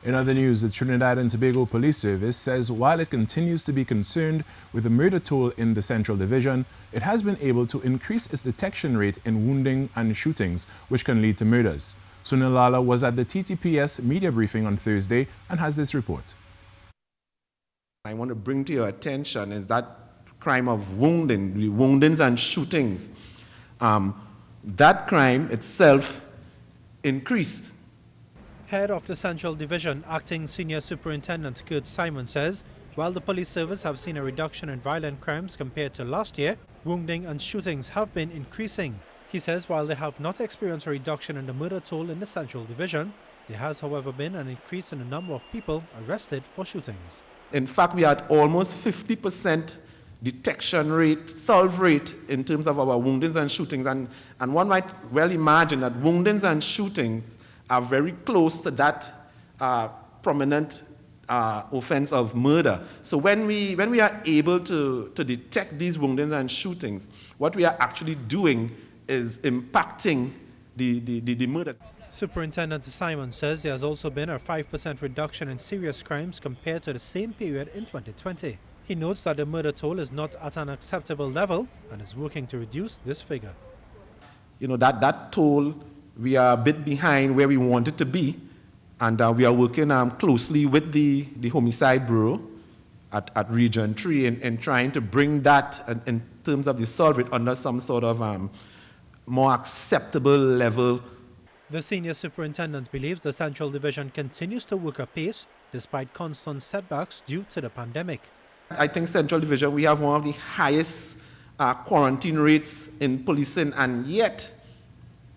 In other news, the Trinidad and Tobago Police Service says while it continues to be concerned with the murder toll in the Central Division, it has been able to increase its detection rate in wounding and shootings, which can lead to murders. Sunil Lalla was at the TTPS Media Briefing on Thursday and has this report. I want to bring to your attention is that crime of wounding, the woundings and shootings. That crime itself increased. Head of the Central Division, Acting Senior Superintendent Kurt Simon says, while the police service have seen a reduction in violent crimes compared to last year, wounding and shootings have been increasing. He says while they have not experienced a reduction in the murder toll in the Central Division, there has however been an increase in the number of people arrested for shootings. In fact, we had almost 50% detection rate, solve rate in terms of our woundings and shootings. And one might well imagine that woundings and shootings are very close to that prominent offense of murder. So when we are able to detect these woundings and shootings, what we are actually doing is impacting the murder. Superintendent Simon says there has also been a 5% reduction in serious crimes compared to the same period in 2020. He notes that the murder toll is not at an acceptable level and is working to reduce this figure. You know, that toll, we are a bit behind where we want it to be, and we are working closely with the Homicide Bureau at Region 3 in trying to bring that in terms of the solve rate under some sort of more acceptable level. The senior superintendent believes the Central Division continues to work apace despite constant setbacks due to the pandemic. I think Central Division, we have one of the highest quarantine rates in policing, and yet,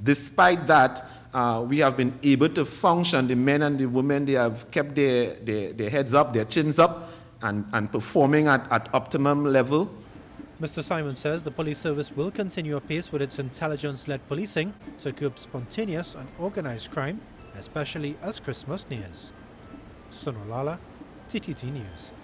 despite that, we have been able to function. The men and the women, they have kept their heads up, their chins up, and performing at optimum level. Mr. Simon says the police service will continue apace with its intelligence-led policing to curb spontaneous and organized crime, especially as Christmas nears. Sunil Lalla, TTT News.